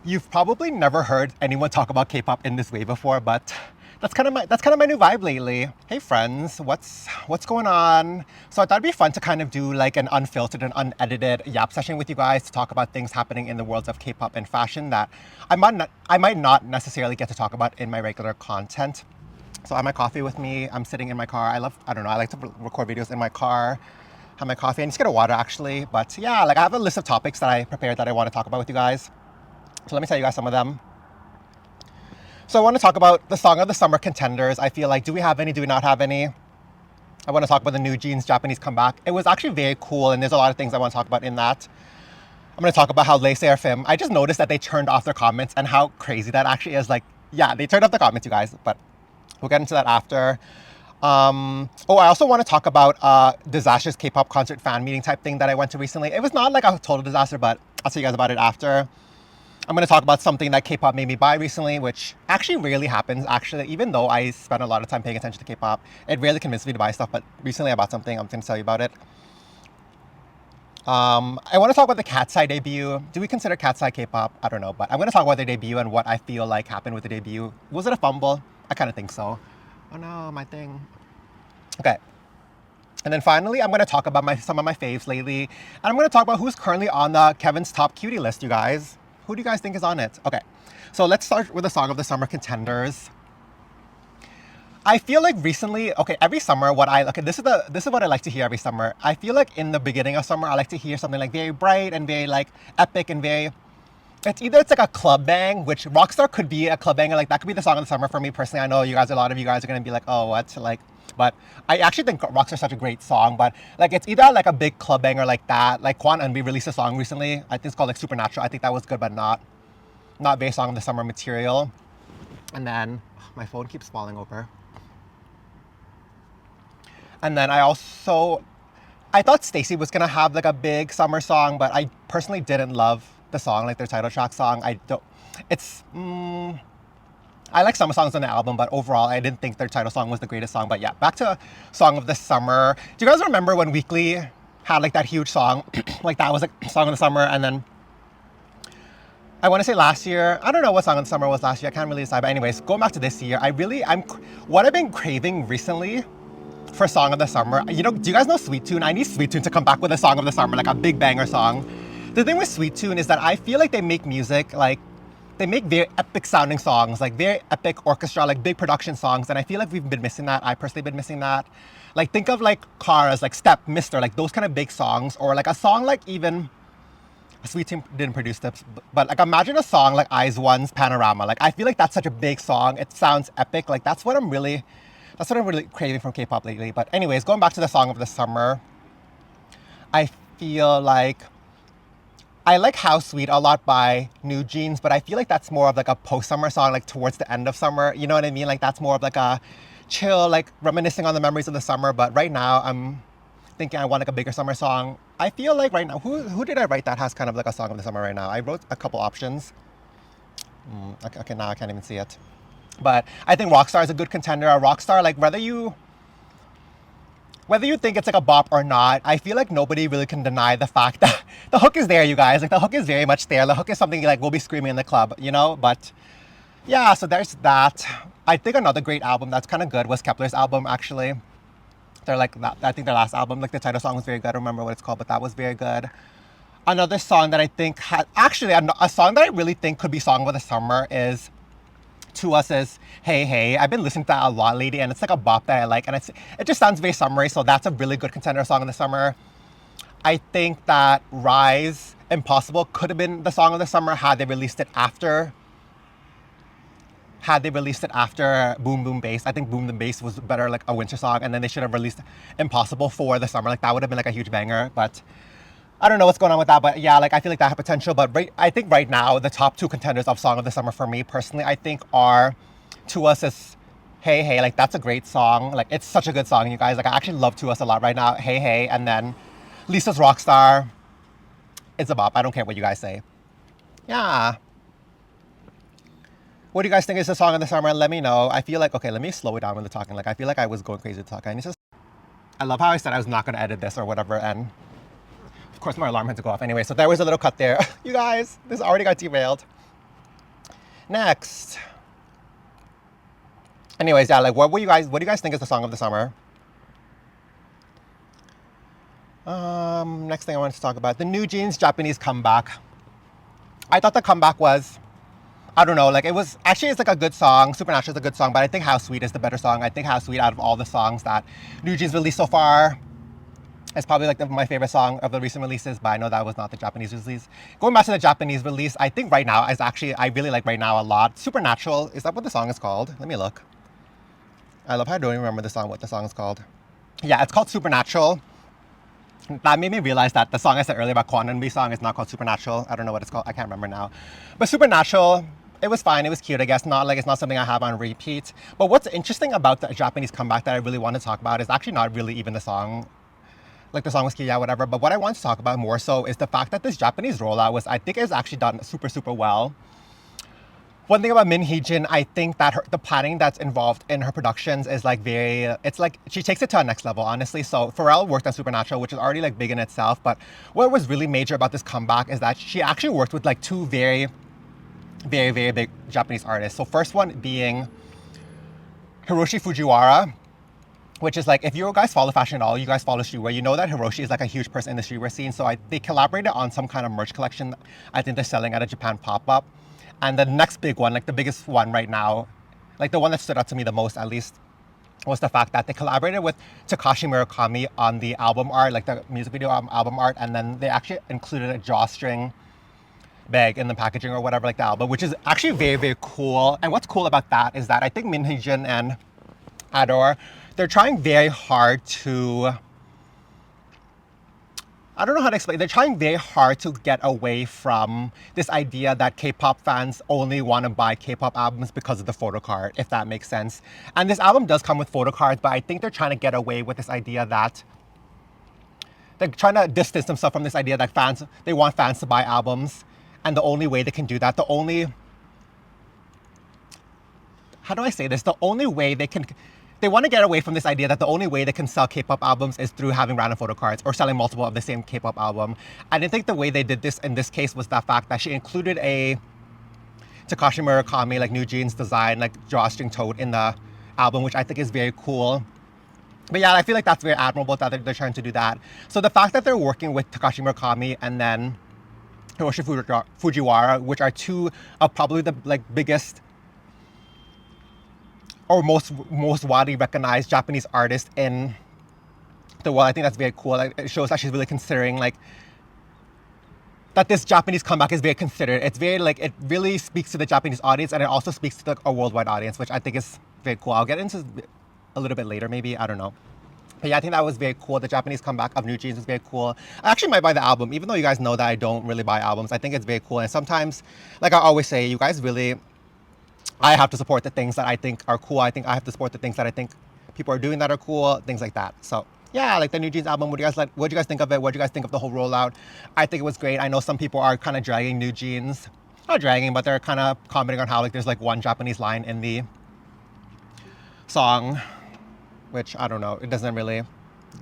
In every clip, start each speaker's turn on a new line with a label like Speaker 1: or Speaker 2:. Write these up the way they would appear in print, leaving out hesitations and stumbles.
Speaker 1: You've probably never heard anyone talk about K-pop in this way before, but that's kind of my new vibe lately. Hey friends, what's going on? So I thought it'd be fun to kind of do like an unfiltered and unedited yap session with you guys to talk about things happening in the worlds of K-pop and fashion that I might not necessarily get to talk about in my regular content. So I have my coffee with me. I'm sitting in my car. I like to record videos in my car. Have my coffee. I need to get a water actually. But yeah, like I have a list of topics that I prepared that I want to talk about with you guys. So let me tell you guys some of them. So I want to talk about the song of the summer contenders. I feel like, do we have any? Do we not have any? I want to talk about the Newjeans Japanese comeback. It was actually very cool, and there's a lot of things I want to talk about in that. I'm going to talk about how Sserafim, I just noticed that they turned off their comments and how crazy that actually is. Like, yeah, they turned off the comments, you guys, but we'll get into that after. I also want to talk about disastrous K-pop concert fan meeting type thing that I went to recently. It was not like a total disaster, but I'll tell you guys about it after. I'm going to talk about something that K-pop made me buy recently, which actually rarely happens, actually. Even though I spend a lot of time paying attention to K-pop, it rarely convinced me to buy stuff, but recently I bought something. I'm going to tell you about it. I want to talk about the Katseye debut. Do we consider Katseye K-pop? I don't know, but I'm going to talk about their debut and what I feel like happened with the debut. Was it a fumble? I kind of think so. Oh no, my thing. Okay. And then finally, I'm going to talk about some of my faves lately. And I'm going to talk about who's currently on the Kevin's top cutie list, you guys. Who do you guys think is on it? Okay, so let's start with the song of the summer contenders. I feel like recently, okay, every summer, this is what I like to hear every summer. I feel like in the beginning of summer, I like to hear something like very bright and very like epic and very, it's like a club bang, which Rockstar could be a club banger. Like that could be the song of the summer for me personally. I know you guys, a lot of you guys are gonna be like, oh, what, like, but I actually think Rockstar's such a great song, but like it's either like a big club banger like that, like Kwon and we released a song recently, I think it's called like Supernatural. I think that was good, but not very song of the summer material. And then my phone keeps falling over. And then I thought Stacey was gonna have like a big summer song, but I personally didn't love the song, like their title track song. I like some songs on the album, but overall, I didn't think their title song was the greatest song. But yeah, back to Song of the Summer. Do you guys remember when Weekly had like that huge song? Like that was like Song of the Summer, and then I want to say last year, I don't know what Song of the Summer was last year. I can't really decide. But anyways, going back to this year, what I've been craving recently for Song of the Summer. You know, do you guys know Sweet Tune? I need Sweet Tune to come back with a Song of the Summer, like a big banger song. The thing with Sweet Tune is that I feel like they make music like. They make very epic sounding songs, like very epic orchestra, like big production songs. And I feel like we've been missing that. I personally been missing that. Like think of like Kara's, like Step, Mister, like those kind of big songs. Or like a song like even, Sweet Team didn't produce this, but like imagine a song like Eyes One's Panorama. Like I feel like that's such a big song. It sounds epic. Like that's what I'm really craving from K-pop lately. But anyways, going back to the Song of the Summer, I feel like I like How Sweet a lot by Newjeans, but I feel like that's more of like a post-summer song, like towards the end of summer. You know what I mean? Like that's more of like a chill, like reminiscing on the memories of the summer. But right now, I'm thinking I want like a bigger summer song. I feel like right now, who did I write that has kind of like a song of the summer right now? I wrote a couple options. Okay, now I can't even see it. But I think Rockstar is a good contender. A Rockstar, like whether you think it's like a bop or not, I feel like nobody really can deny the fact that the hook is there, you guys. Like the hook is very much there. The hook is something like we'll be screaming in the club, you know? But yeah, so there's that. I think another great album that's kind of good was Kepler's album, actually. They're like, I think their last album, like the title song was very good. I don't remember what it's called, but that was very good. Another song that I think a song that I really think could be Song of the Summer is To Us is Hey Hey. I've been listening to that a lot lately, and it's like a bop that I like, and it just sounds very summery, so that's a really good contender Song of the Summer. I think that Rise, Impossible could have been the Song of the Summer had they released it after Boom Boom Bass. I think Boom Boom Bass was better, like a winter song, and then they should have released Impossible for the summer. Like that would have been like a huge banger, but I don't know what's going on with that, but yeah, like I feel like that had potential. But I think right now, the top two contenders of Song of the Summer for me personally, I think are To Us is Hey Hey. Like that's a great song. Like it's such a good song, you guys. Like I actually love To Us a lot right now. Hey Hey, and then Lisa's Rockstar. It's a bop. I don't care what you guys say. Yeah. What do you guys think is the Song of the Summer? Let me know. I feel like, okay, let me slow it down with the talking. Like I feel like I was going crazy to talk. I love how I said I was not going to edit this or whatever, and of course my alarm had to go off anyway, so there was a little cut there. You guys, this already got derailed. Next. Anyways, yeah, like what do you guys think is the song of the summer? Next thing I wanted to talk about, the Newjeans Japanese comeback. I thought the comeback was, I don't know, like it was, actually it's like a good song. Supernatural is a good song, but I think How Sweet is the better song. I think How Sweet, out of all the songs that Newjeans released so far, it's probably like my favorite song of the recent releases, but I know that was not the Japanese release. Going back to the Japanese release, I think Right Now is actually, I really like Right Now a lot. Supernatural, is that what the song is called? Let me look. I love how I don't even remember what the song is called. Yeah, it's called Supernatural. That made me realize that the song I said earlier about Quantum song is not called Supernatural. I don't know what it's called. I can't remember now. But Supernatural, it was fine. It was cute, I guess. Not like it's not something I have on repeat. But what's interesting about the Japanese comeback that I really want to talk about is actually not really even the song. Like the song was cute, yeah, whatever. But what I want to talk about more so is the fact that this Japanese rollout was, I think, is actually done super, super well. One thing about Min Hee-jin, I think that the planning that's involved in her productions is like it's like she takes it to a next level, honestly. So Pharrell worked on Supernatural, which is already like big in itself. But what was really major about this comeback is that she actually worked with like two very, very, very big Japanese artists. So first one being Hiroshi Fujiwara, which is like, if you guys follow fashion at all, you guys follow streetwear, you know that Hiroshi is like a huge person in the streetwear scene. So they collaborated on some kind of merch collection. I think they're selling at a Japan pop-up. And the next big one, like the biggest one right now, like the one that stood out to me the most at least, was the fact that they collaborated with Takashi Murakami on the album art, like the music video album art, and then they actually included a drawstring bag in the packaging or whatever, like the album, which is actually very, very cool. And what's cool about that is that I think Min Hee-jin and Adore, they're trying very hard to, I don't know how to explain. They're trying very hard to get away from this idea that K-pop fans only want to buy K-pop albums because of the photo card, if that makes sense. And this album does come with photo cards, but I think they're trying to get away with this idea that they're trying to distance themselves from this idea that they want fans to buy albums. And the only way they can do that, how do I say this? The only way they want to get away from this idea that the only way they can sell K-pop albums is through having random photo cards or selling multiple of the same K-pop album. I didn't think the way they did this in this case was the fact that she included a Takashi Murakami, like Newjeans design, like drawstring tote in the album, which I think is very cool. But yeah, I feel like that's very admirable that they're trying to do that. So the fact that they're working with Takashi Murakami and then Hiroshi Fujiwara, which are two of probably the like biggest or most widely recognized Japanese artist in the world. I think that's very cool. Like, it shows that she's really considering like that this Japanese comeback is very considered. It's very like, it really speaks to the Japanese audience, and it also speaks to a worldwide audience, which I think is very cool. I'll get into a little bit later, maybe, I don't know. But yeah, I think that was very cool. The Japanese comeback of Newjeans is very cool. I actually might buy the album, even though you guys know that I don't really buy albums. I think it's very cool. And sometimes, like I always say, you guys really, I have to support the things that I think are cool. I think I have to support the things that I think people are doing that are cool, things like that. So yeah, like the Newjeans album, what do you guys like? What do you guys think of it? What do you guys think of the whole rollout? I think it was great. I know some people are kind of dragging Newjeans. Not dragging, but they're kind of commenting on how like there's like one Japanese line in the song, which I don't know. It doesn't really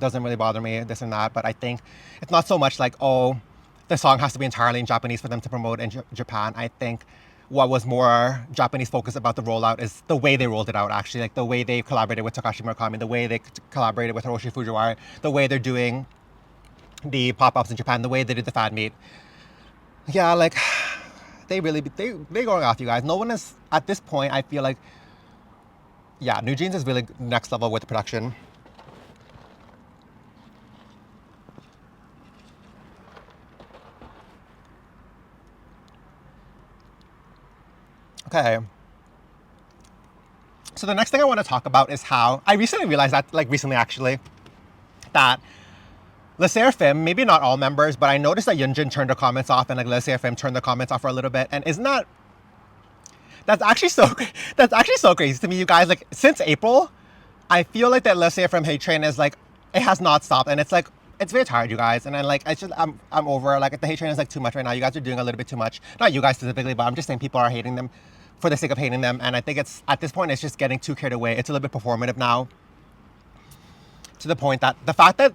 Speaker 1: bother me, this and that. But I think it's not so much like, oh, the song has to be entirely in Japanese for them to promote in Japan. I think what was more Japanese focused about the rollout is the way they rolled it out, actually. Like the way they collaborated with Takashi Murakami, the way they collaborated with Hiroshi Fujiwara, the way they're doing the pop-ups in Japan, the way they did the fan meet. Yeah, like, they're going off, you guys. No one is, at this point, I feel like, yeah, Newjeans is really next level with the production. Okay. So the next thing I want to talk about is how I recently realized that, like recently actually, that the Sserafim, maybe not all members, but I noticed that Yunjin turned the comments off and like the Sserafim turned the comments off for a little bit. And isn't that's actually so crazy to me, you guys. Like since April, I feel like that Sserafim hate train is like, it has not stopped, and it's like, it's very tired, you guys. And then like, I'm over, like the hate train is like too much right now. You guys are doing a little bit too much. Not you guys specifically, but I'm just saying people are hating them for the sake of hating them. And I think it's, at this point, it's just getting too carried away. It's a little bit performative now, to the point that the fact that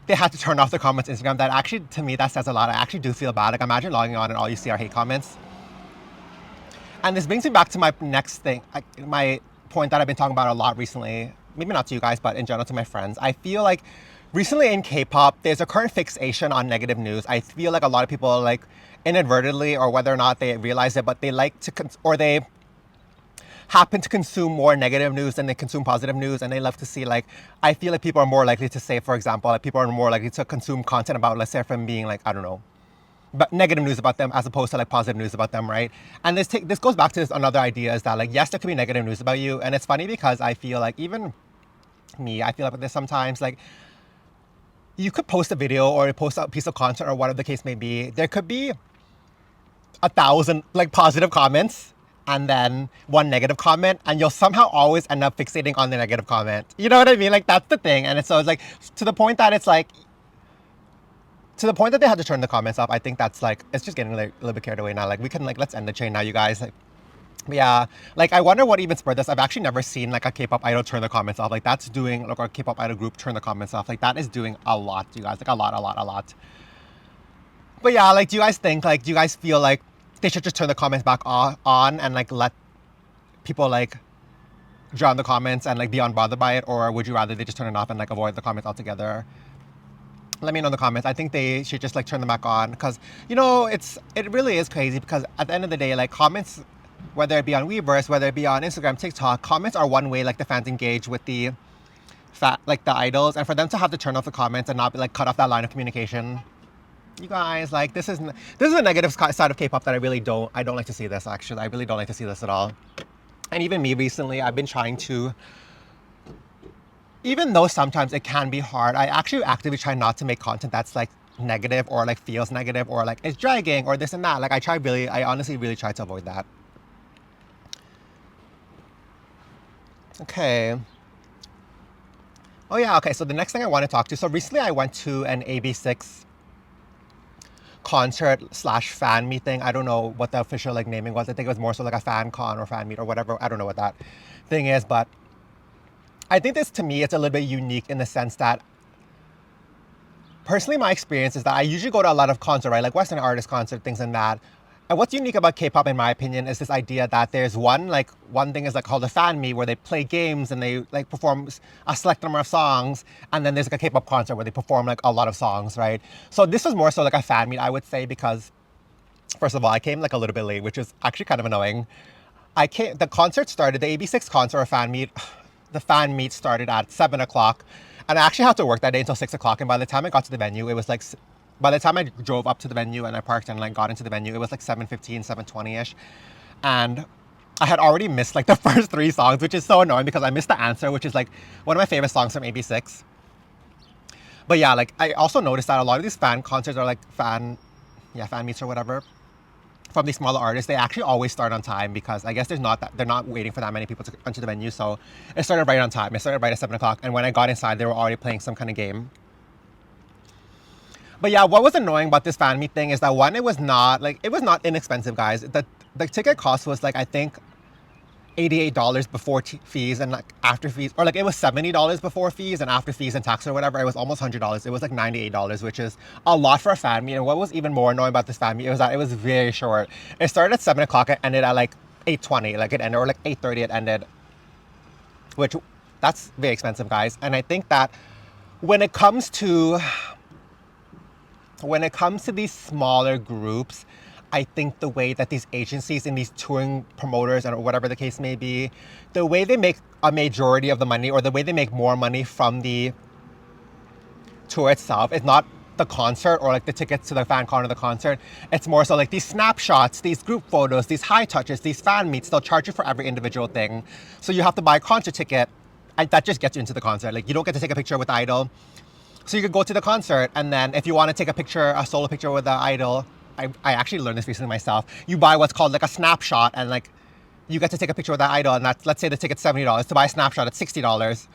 Speaker 1: they had to turn off the comments on Instagram, that actually, to me, that says a lot. I actually do feel bad. Like imagine logging on and all you see are hate comments. And this brings me back to my next thing, my point that I've been talking about a lot recently. Maybe not to you guys, but in general to my friends. I feel like recently in K-pop, there's a current fixation on negative news. I feel like a lot of people, like, inadvertently, or whether or not they realize it, but they like to, or they happen to consume more negative news than they consume positive news, and they love to see, like, I feel like people are more likely to say, for example, like, people are more likely to consume content about, let's say, from being, like, I don't know, but negative news about them as opposed to, like, positive news about them, right? And this goes back to this another idea, is that, like, yes, there could be negative news about you, and it's funny because I feel like, even me, I feel like this sometimes, like, you could post a video or post a piece of content or whatever the case may be, there could be 1,000, like, positive comments and then one negative comment, and you'll somehow always end up fixating on the negative comment. You know what I mean? Like, that's the thing. And so it's like, to the point that it's like, to the point that they had to turn the comments off. I think that's like, it's just getting like a little bit carried away now. Like, we can, like, let's end the chain now, you guys. Like, yeah, like, I wonder what even spurred this. I've actually never seen, like, a K-pop idol turn the comments off. Like, that's doing, like, a K-pop idol group turn the comments off. Like, that is doing a lot, you guys. Like, a lot. But yeah, like, do you guys think, like, do you guys feel like they should just turn the comments back on and, like, let people, like, drown the comments and, like, be unbothered by it? Or would you rather they just turn it off and, like, avoid the comments altogether? Let me know in the comments. I think they should just, like, turn them back on, because, you know, it really is crazy, because at the end of the day, like, comments, whether it be on Weverse, whether it be on Instagram, TikTok, comments are one way, like, the fans engage with the idols, and for them to have to turn off the comments and not be, like, cut off that line of communication, you guys, like, this is a negative side of K-pop that I don't like to see this, actually. I really don't like to see this at all. And even me recently, I've been trying to, even though sometimes it can be hard, I actually actively try not to make content that's, like, negative or, like, feels negative or, like, it's dragging or this and that. Like, I honestly really try to avoid that. Okay. Oh yeah, okay, so the next thing I want to talk to, so recently I went to an AB6 concert / fan meeting. I don't know what the official, like, naming was. I think it was more so like a fan con or fan meet or whatever. I don't know what that thing is, but I think this, to me, it's a little bit unique in the sense that, personally, my experience is that I usually go to a lot of concerts, right? Like Western artist concert, things like that. And what's unique about K-pop, in my opinion, is this idea that there's one thing is, like, called a fan meet, where they play games and they, like, perform a select number of songs, and then there's, like, a K-pop concert where they perform, like, a lot of songs, right? So this was more so like a fan meet, I would say, because, first of all, I came, like, a little bit late, which is actually kind of annoying. The concert started, the AB6 concert or fan meet, the fan meet started at 7 o'clock, and I actually had to work that day until 6 o'clock, and by the time I got to the venue, it was, like, by the time I drove up to the venue and I parked and, like, got into the venue, it was, like, 7:15, 7:20-ish. And I had already missed, like, the first 3 songs, which is so annoying because I missed The Answer, which is, like, one of my favorite songs from AB6. But yeah, like, I also noticed that a lot of these fan concerts are, like, fan meets or whatever, from these smaller artists, they actually always start on time, because I guess they're not waiting for that many people to enter the venue. So it started right on time. It started right at 7 o'clock. And when I got inside, they were already playing some kind of game. But yeah, what was annoying about this fan meet thing is that, one, it was not inexpensive, guys. The ticket cost was, like, I think $88 before fees and, like, after fees, or, like, it was $70 before fees and after fees and tax or whatever. It was almost $100. It was, like, $98, which is a lot for a fan meet. And what was even more annoying about this fan meet was that it was very short. It started at 7 o'clock, it ended at, like, 8:20, like, it ended, or, like, 8:30 it ended, which, that's very expensive, guys. And I think that when it comes to these smaller groups, I think the way that these agencies and these touring promoters, or whatever the case may be, the way they make a majority of the money, or the way they make more money from the tour itself, is not the concert or, like, the tickets to the fan con or the concert. It's more so, like, these snapshots, these group photos, these high touches, these fan meets. They'll charge you for every individual thing. So you have to buy a concert ticket, and that just gets you into the concert. Like, you don't get to take a picture with the idol. So you could go to the concert, and then if you want to take a solo picture with the idol, I actually learned this recently myself. You buy what's called, like, a snapshot, and, like, you get to take a picture with that idol, and that's, let's say the ticket's $70. To buy a snapshot, it's $60.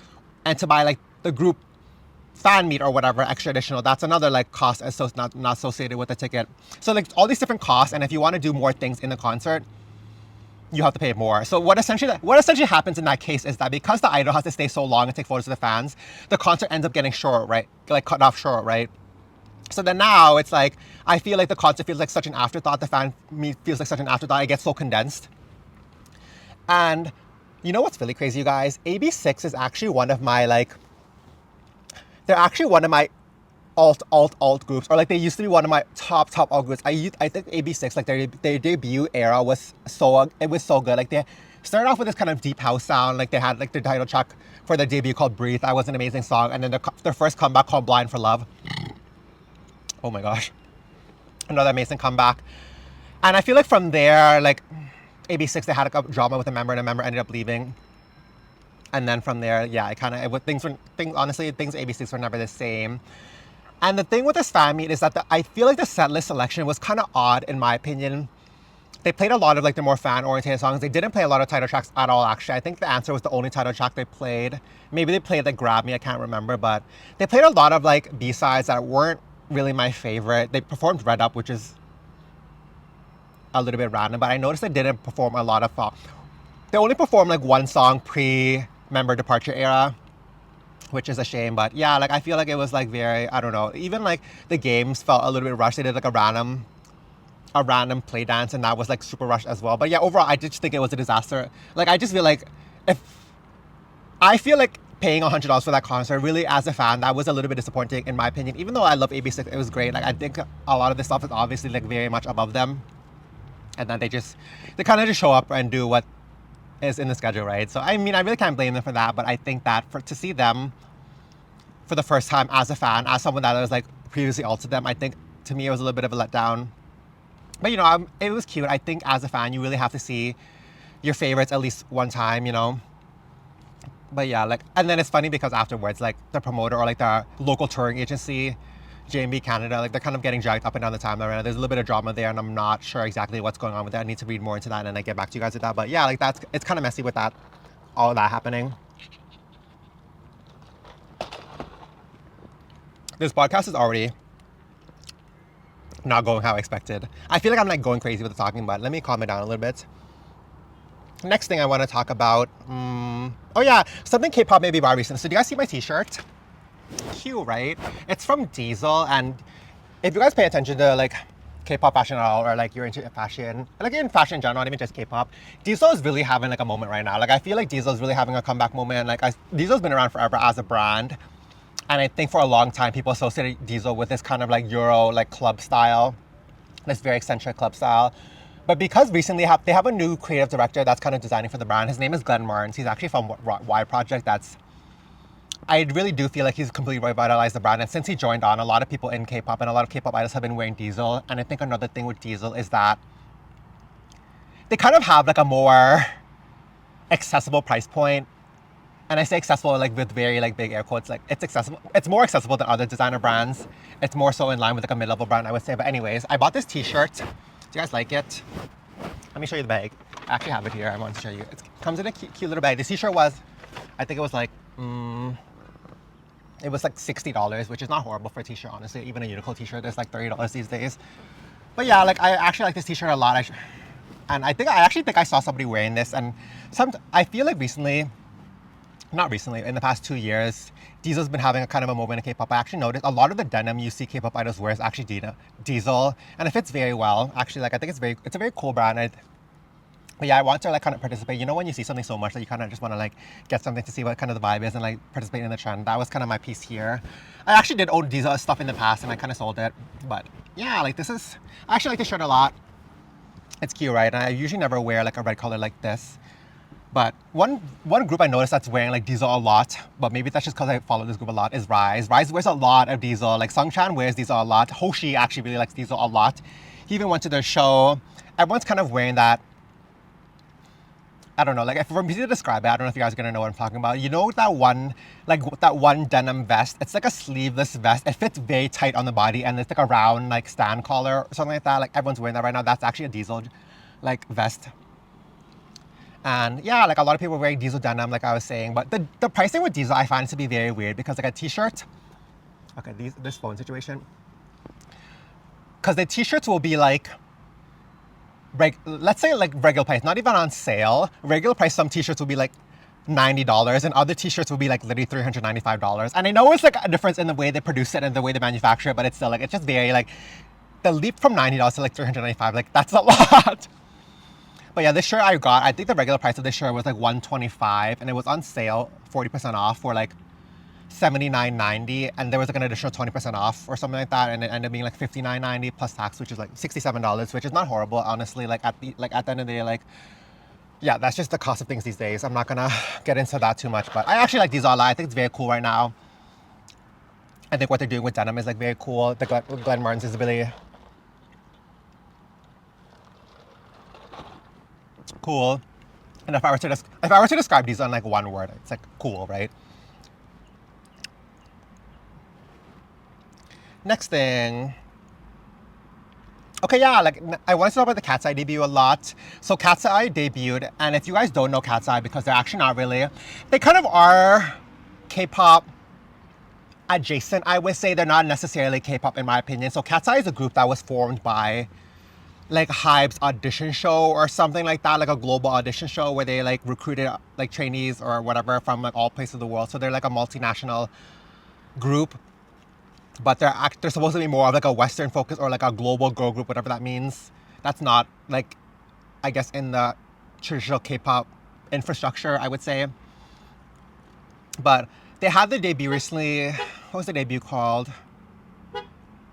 Speaker 1: And to buy, like, the group fan meet or whatever, extra additional, that's another, like, cost not associated with the ticket. So, like, all these different costs, and if you want to do more things in the concert, you have to pay more. So what essentially happens in that case is that, because the idol has to stay so long and take photos of the fans, the concert ends up getting short, right? Like, cut off short, right? So then now it's like, I feel like the concert feels like such an afterthought. The fan meet feels like such an afterthought. It gets so condensed. And you know what's really crazy, you guys? AB6 is actually one of my like, they're actually one of my alt groups, or like they used to be one of my top alt groups. I think AB6, like their debut era was so good. Like they started off with this kind of deep house sound. Like they had like their title track for their debut called Breathe. That was an amazing song. And then their first comeback called Blind for Love. Oh my gosh, another amazing comeback. And I feel like from there, like AB6, they had like a drama with a member, and a member ended up leaving. And then from there, yeah, honestly, things AB6 were never the same. And the thing with this fan meet is that I feel like the setlist selection was kind of odd, in my opinion. They played a lot of like the more fan-oriented songs. They didn't play a lot of title tracks at all, actually. I think The Answer was the only title track they played. Maybe they played like Grab Me, I can't remember. But they played a lot of like B-sides that weren't really my favorite. They performed Red Up, which is a little bit random. But I noticed they didn't perform a lot of... They only performed like one song pre-member departure era, which is a shame. But yeah, like I feel like it was like very, I don't know, even like the games felt a little bit rushed. They did like a random play dance, and that was like super rushed as well. But yeah, overall I just think it was a disaster. Like I just feel like paying $100 for that concert, really, as a fan, that was a little bit disappointing in my opinion. Even though I love AB6, it was great. Like I think a lot of this stuff is obviously like very much above them, and then they kind of just show up and do what is in the schedule, right? So I mean, I really can't blame them for that. But I think that to see them for the first time as a fan, as someone that was like previously altered them, I think to me it was a little bit of a letdown. But you know, it was cute. I think as a fan, you really have to see your favorites at least one time, you know. But yeah, like, and then it's funny because afterwards, like the promoter or like the local touring agency, JMB Canada, like they're kind of getting dragged up and down the timeline. There's a little bit of drama there, and I'm not sure exactly what's going on with that. I need to read more into that, and then I get back to you guys with that. But yeah, like it's kind of messy with that, all of that happening. This podcast is already not going how I expected. I feel like I'm like going crazy with the talking, but let me calm it down a little bit. Next thing I want to talk about, oh yeah, something K-pop made me buy recently. So do you guys see my t-shirt? Cute, right? It's from Diesel, and if you guys pay attention to like K-pop fashion at all, or like you're into fashion, like in fashion in general, not even just K-pop, Diesel is really having like a moment right now. Like I feel like Diesel is really having a comeback moment. Like Diesel's been around forever as a brand, and I think for a long time people associated Diesel with this kind of like Euro like club style, this very eccentric club style. But because recently they have a new creative director that's kind of designing for the brand. His name is Glenn Martins. He's actually from Y Project. I really do feel like he's completely revitalized the brand. And since he joined on, a lot of people in K-pop and a lot of K-pop idols have been wearing Diesel. And I think another thing with Diesel is that they kind of have like a more accessible price point. And I say accessible like with very like big air quotes. Like it's accessible. It's more accessible than other designer brands. It's more so in line with like a mid-level brand, I would say. But anyways, I bought this t-shirt. Do you guys like it? Let me show you the bag. I actually have it here. I want to show you. It comes in a cute little bag. This t-shirt was, I think it was like, it was like $60, which is not horrible for a t-shirt, honestly. Even a Uniqlo t-shirt is like $30 these days. But yeah, like I actually like this t-shirt a lot. And I actually think I saw somebody wearing this. And I feel like not recently, in the past 2 years, Diesel's been having a kind of a moment in K-pop. I actually noticed a lot of the denim you see K-pop idols wear is actually Diesel, and it fits very well. Actually, like I think it's a very cool brand. But yeah, I want to like kind of participate. You know, when you see something so much that you kind of just want to like get something to see what kind of the vibe is and like participate in the trend. That was kind of my piece here. I actually did own Diesel stuff in the past, and I kind of sold it. But yeah, like I actually like this shirt a lot. It's cute, right? And I usually never wear like a red color like this. But one group I noticed that's wearing like Diesel a lot, but maybe that's just because I follow this group a lot, is Rise. Rise wears a lot of Diesel. Like Sungchan wears Diesel a lot. Hoshi actually really likes Diesel a lot. He even went to their show. Everyone's kind of wearing that. I don't know, like for me to describe it, I don't know if you guys are gonna know what I'm talking about. You know that one denim vest? It's like a sleeveless vest. It fits very tight on the body, and it's like a round like stand collar or something like that. Like everyone's wearing that right now. That's actually a Diesel like vest. And yeah, like a lot of people are wearing Diesel denim, like I was saying. But the pricing with Diesel, I find it to be very weird because like a t-shirt, okay, this phone situation. Because the t-shirts will be like, let's say like regular price, not even on sale. Regular price, some t-shirts will be like $90, and other t-shirts will be like literally $395. And I know it's like a difference in the way they produce it and the way they manufacture it, but it's still like, it's just very like, the leap from $90 to like $395, like that's a lot. But yeah, this shirt I got, I think the regular price of this shirt was like $125, and it was on sale 40% off for like $79.90, and there was like an additional 20% off or something like that, and it ended up being like $59.90 plus tax, which is like $67, which is not horrible, honestly. Like at the end of the day, like, yeah, that's just the cost of things these days. I'm not gonna get into that too much, but I actually like these a lot. I think it's very cool right now. I think what they're doing with denim is like very cool. The Glen Martens is really cool. And if I were to describe these on like one word, it's like cool, right? Next thing. Okay, yeah, like I want to talk about the Katseye debut a lot. So Katseye debuted, and if you guys don't know Katseye, because they're actually not really, they kind of are K-pop adjacent, I would say. They're not necessarily K-pop in my opinion. So Katseye is a group that was formed by like Hybe's audition show or something like that, like a global audition show where they like recruited like trainees or whatever from like all places of the world. So they're like a multinational group, but they're supposed to be more of like a Western focus or like a global girl group, whatever that means. That's not like, I guess, in the traditional K-pop infrastructure, I would say. But they had their debut recently. What was the debut called?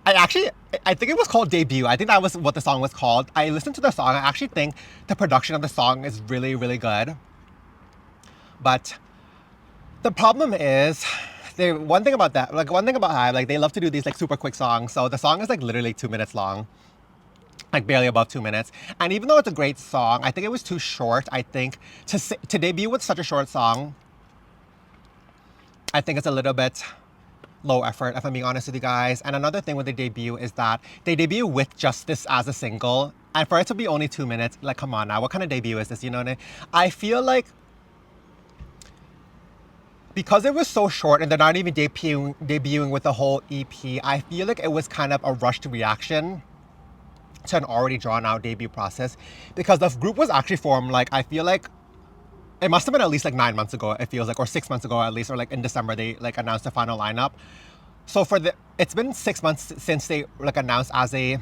Speaker 1: I think it was called Debut. I think that was what the song was called. I listened to the song. I actually think the production of the song is really, really good. But the problem is, one thing about Hybe, like they love to do these like super quick songs. So the song is like literally 2 minutes long, like barely above 2 minutes. And even though it's a great song, I think it was too short. I think to debut with such a short song, I think it's a little bit low effort, if I'm being honest with you guys. And another thing with the debut is that they debut with just this as a single, and for it to be only 2 minutes, like, come on now, what kind of debut is this? You know what I mean? I feel like because it was so short and they're not even debuting with the whole EP, I feel like it was kind of a rushed reaction to an already drawn out debut process, because the group was actually formed, like, I feel like it must have been at least like 9 months ago, it feels like, or 6 months ago at least, or like in December they like announced the final lineup. So it's been 6 months since they like announced as a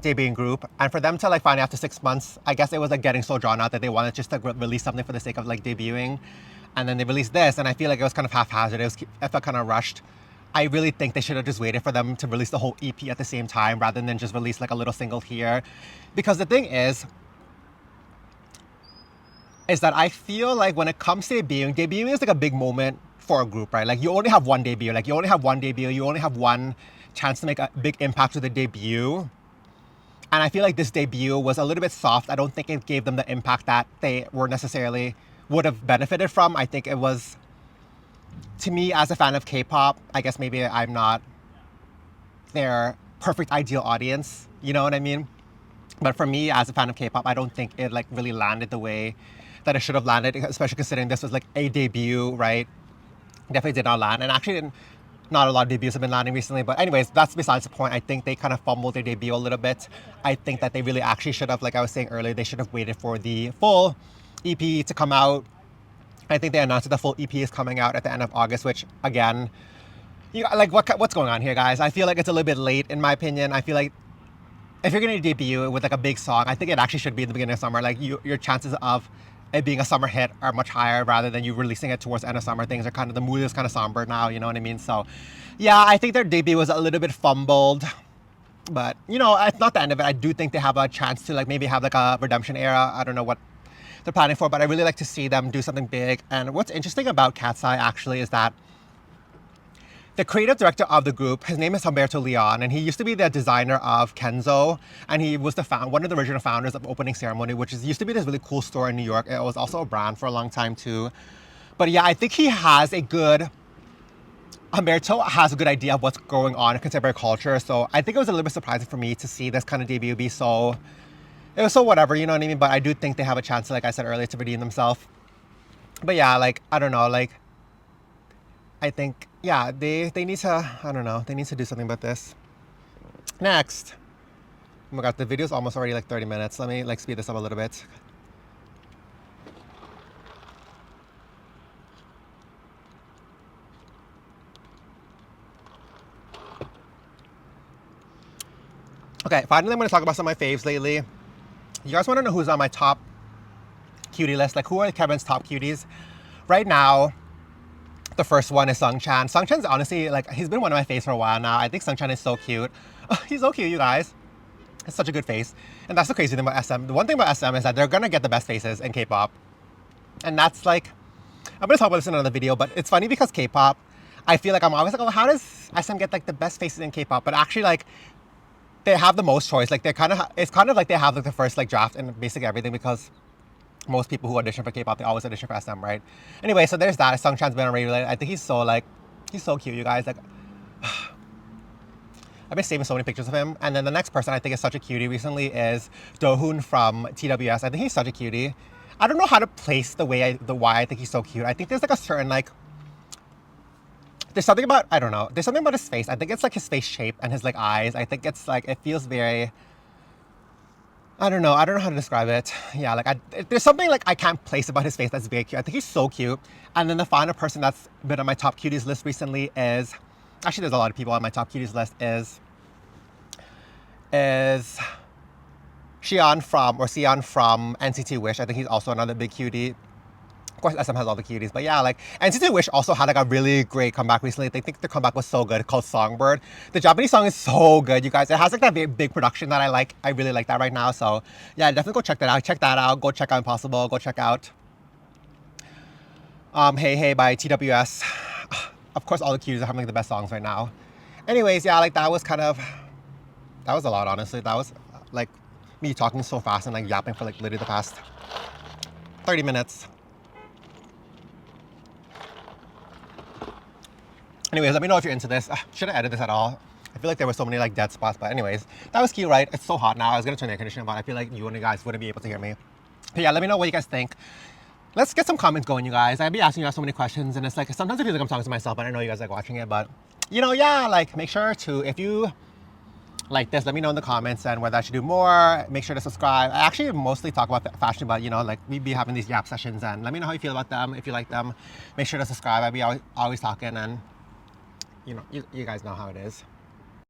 Speaker 1: debuting group, and for them to like finally after 6 months, I guess it was like getting so drawn out that they wanted just to release something for the sake of like debuting, and then they released this, and I feel like it was kind of haphazard. I felt kind of rushed. I really think they should have just waited for them to release the whole EP at the same time rather than just release like a little single here, because the thing is that I feel like when it comes to debuting is like a big moment for a group, right? Like you only have one debut, you only have one chance to make a big impact with the debut. And I feel like this debut was a little bit soft. I don't think it gave them the impact that they would have benefited from. I think it was, to me as a fan of K-pop, I guess maybe I'm not their perfect ideal audience, you know what I mean? But for me as a fan of K-pop, I don't think it like really landed the way that it should have landed, especially considering this was like a debut, right? Definitely did not land. And actually, not a lot of debuts have been landing recently. But anyways, that's besides the point. I think they kind of fumbled their debut a little bit. I think that they really actually should have, like I was saying earlier, they should have waited for the full EP to come out. I think they announced that the full EP is coming out at the end of August, which again, like what's going on here, guys? I feel like it's a little bit late in my opinion. I feel like if you're going to debut with like a big song, I think it actually should be in the beginning of summer. Like your chances of it being a summer hit are much higher rather than you releasing it towards the end of summer. Things are the mood is kind of somber now, you know what I mean? So yeah, I think their debut was a little bit fumbled, but you know, it's not the end of it. I do think they have a chance to like maybe have like a redemption era. I don't know what they're planning for, but I really like to see them do something big. And what's interesting about Katseye actually is that the creative director of the group, his name is Humberto Leon, and he used to be the designer of Kenzo, and he was one of the original founders of Opening Ceremony, which used to be this really cool store in New York. It was also a brand for a long time too. But yeah, I think Humberto has a good idea of what's going on in contemporary culture. So I think it was a little bit surprising for me to see this kind of debut be so, it was so whatever, you know what I mean? But I do think they have a chance, like I said earlier, to redeem themselves. But yeah, like, I don't know, like, I think, yeah, they need to, I don't know, they need to do something about this. Next. Oh my god, the video's almost already like 30 minutes. Let me like speed this up a little bit. Okay, finally I'm going to talk about some of my faves lately. You guys want to know who's on my top cutie list? Like, who are Kevin's top cuties? Right now, the first one is Sungchan. Sungchan's honestly, like, he's been one of my faves for a while now. I think Sungchan is so cute. He's so cute, you guys. It's such a good face. And that's the crazy thing about SM. The one thing about SM is that they're gonna get the best faces in K-pop. And that's like, I'm gonna talk about this in another video, but it's funny because K-pop, I feel like I'm always like, oh, how does SM get like the best faces in K-pop? But actually, like, they have the most choice. Like, it's kind of like they have like the first like draft and basically everything, because most people who audition for K-pop, they always audition for SM, right? Anyway, so there's that. Sungchan's been already related. I think he's so cute, you guys. Like, I've been saving so many pictures of him. And then the next person I think is such a cutie recently is Dohoon from TWS. I think he's such a cutie. I don't know how to place the why I think he's so cute. I think there's like a certain like, there's something about, I don't know. There's something about his face. I think it's like his face shape and his like eyes. I think it's like, it feels very, I don't know how to describe it. Yeah, like there's something like I can't place about his face that's very cute. I think he's so cute. And then the final person that's been on my top cuties list recently is, actually there's a lot of people on my top cuties list, is Xian from NCT Wish. I think he's also another big cutie. Of course, SM has all the cuties, but yeah, like NCT Wish also had like a really great comeback recently. They think the comeback was so good, called Songbird. The Japanese song is so good, you guys. It has like that big production that I like. I really like that right now. So yeah, definitely go check that out. Check that out. Go check out Impossible. Go check out Hey Hey by TWS. Of course, all the cuties are having like the best songs right now. Anyways, yeah, like that was a lot, honestly. That was like me talking so fast and like yapping for like literally the past 30 minutes. Anyways, let me know if you're into this. Should I edit this at all? I feel like there were so many like dead spots, but anyways, that was cute, right? It's so hot now. I was gonna turn the air conditioner on, but I feel like you and you guys wouldn't be able to hear me. But yeah, let me know what you guys think. Let's get some comments going, you guys. I'd be asking you guys so many questions, and it's like, sometimes I feel like I'm talking to myself, but I know you guys like watching it, but you know, yeah, like make sure to, if you like this, let me know in the comments and whether I should do more. Make sure to subscribe. I actually mostly talk about fashion, but you know, like we be having these yap sessions, and let me know how you feel about them. If you like them, make sure to subscribe. I be always talking, and you know, you guys know how it is.